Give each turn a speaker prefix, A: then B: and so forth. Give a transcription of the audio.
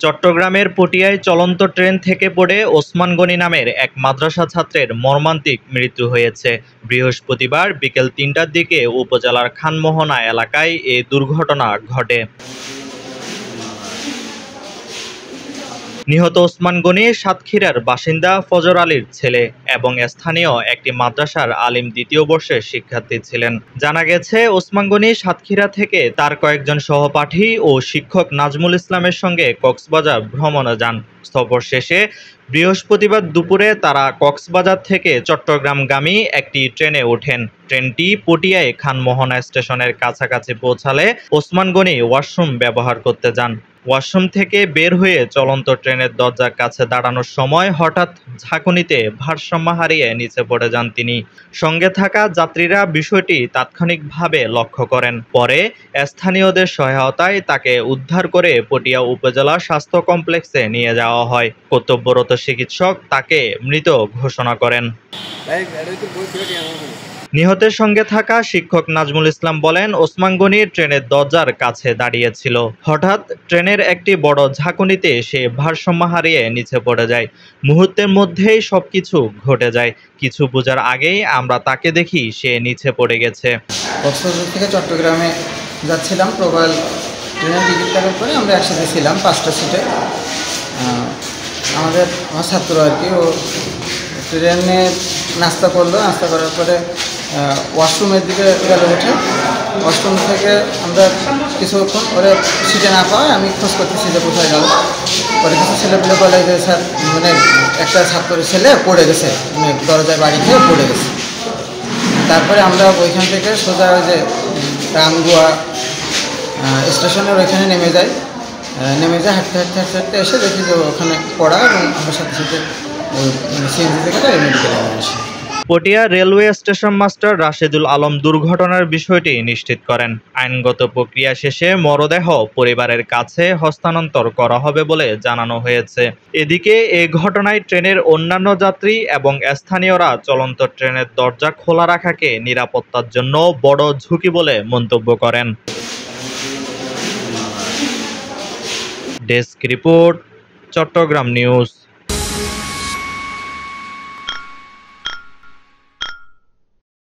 A: চট্টগ্রামের পটিয়ায় চলন্ত ট্রেন থেকে পড়ে ওসমান গনি নামের এক মাদ্রাসা ছাত্রের মর্মান্তিক মৃত্যু হয়েছে। বৃহস্পতিবার বিকেল ৩টার দিকে উপজেলার খানমোহনা এলাকায় এ দুর্ঘটনা ঘটে। নিহত ওসমান গনি সাতক্ষীরার বাসিন্দা ফজর আলীর ছেলে এবং স্থানীয় একটি মাদ্রাসার আলিম দ্বিতীয় বর্ষের শিক্ষার্থী ছিলেন। জানা গেছে, ওসমান গনি সাতক্ষীরা থেকে তার কয়েকজন সহপাঠী ও শিক্ষক নাজমুল ইসলামের সঙ্গে কক্সবাজার ভ্রমণে যান। সফর শেষে বৃহস্পতিবার দুপুরে তারা কক্সবাজার থেকে চট্টগ্রামগামী একটি ট্রেনে ওঠেন। ট্রেনটি পটিয়ায় খানমোহনা স্টেশনের কাছাকাছি পৌঁছালে ওসমান গনি ওয়াশরুম ব্যবহার করতে যান। ওয়াশরুম থেকে বের হয়ে চলন্ত ট্রেনের দরজার কাছে দাঁড়ানোর সময় হঠাৎ ঝাঁকুনিতে ভারসাম্য হারিয়ে নিচে পড়ে যান তিনি। সঙ্গে থাকা যাত্রীরা বিষয়টি তাৎক্ষণিকভাবে লক্ষ্য করেন। পরে স্থানীয়দের সহায়তায় তাকে উদ্ধার করে পটিয়া উপজেলা স্বাস্থ্য কমপ্লেক্সে নিয়ে যাওয়া হয়। কর্তব্যরত চিকিৎসক তাকে মৃত ঘোষণা করেন। নিহতের সঙ্গে থাকা শিক্ষক নাজমুল ইসলাম বলেন, ওসমান গনি ট্রেনের দরজার কাছে দাঁড়িয়েছিল। হঠাৎ ট্রেনের একটি বড় ঝাঁকুনিতে সে ভারসাম্য হারিয়ে নিচে পড়ে যায়। মুহূর্তের মধ্যেই সবকিছু ঘটে যায়। কিছু বোঝার আগেই আমরা তাকে দেখি সে নিচে পড়ে গেছে।
B: কক্সবাজার থেকে চট্টগ্রামে যাচ্ছিলাম, প্রবাল ট্রেনের টিকিট কাটার পরে আমরা একসাথে ছিলাম 5টা সিটে। আমার ছাত্র আর কি, ও ট্রেনে নাস্তা করলো। নাস্তা করার পরে ওয়াশরুমের দিকে গেল উঠে। ওয়াশরুম থেকে আমরা কিছুক্ষণ ওরা সিটে না পাওয়ায় আমি খোঁজ করতেছি যে কোথায় গেল। পরে কিছু ছেলেপুলে বলে যে স্যার মানে একটা ছাত্রের ছেলে পড়ে গেছে, মানে দরজায় বাড়ি খেয়ে পড়ে গেছে। তারপরে আমরা ওইখান থেকে সোজা ওই যে রামগুয়া স্টেশনের ওইখানে নেমে যাই। হাঁটতে হাঁটতে এসে দেখি যে ওখানে পড়া, এবং আমার সাথে সাথে সিএনজি থেকে মেডিকেলে নিয়ে আসি।
A: Patiya railway station master Rashedul Alam দুর্ঘটনার বিষয়টি নিশ্চিত করেন। আইনগত প্রক্রিয়া শেষে মরদেহ পরিবারের কাছে হস্তান্তর করা হবে বলে জানানো হয়েছে। এদিকে এ ঘটনায় ট্রেনের অন্যান্য যাত্রী এবং স্থানীয়রা চলন্ত ট্রেনের দরজা খোলা রাখাকে নিরাপত্তার জন্য বড় ঝুঁকি বলে মন্তব্য করেন। Desk report, Chittagong news.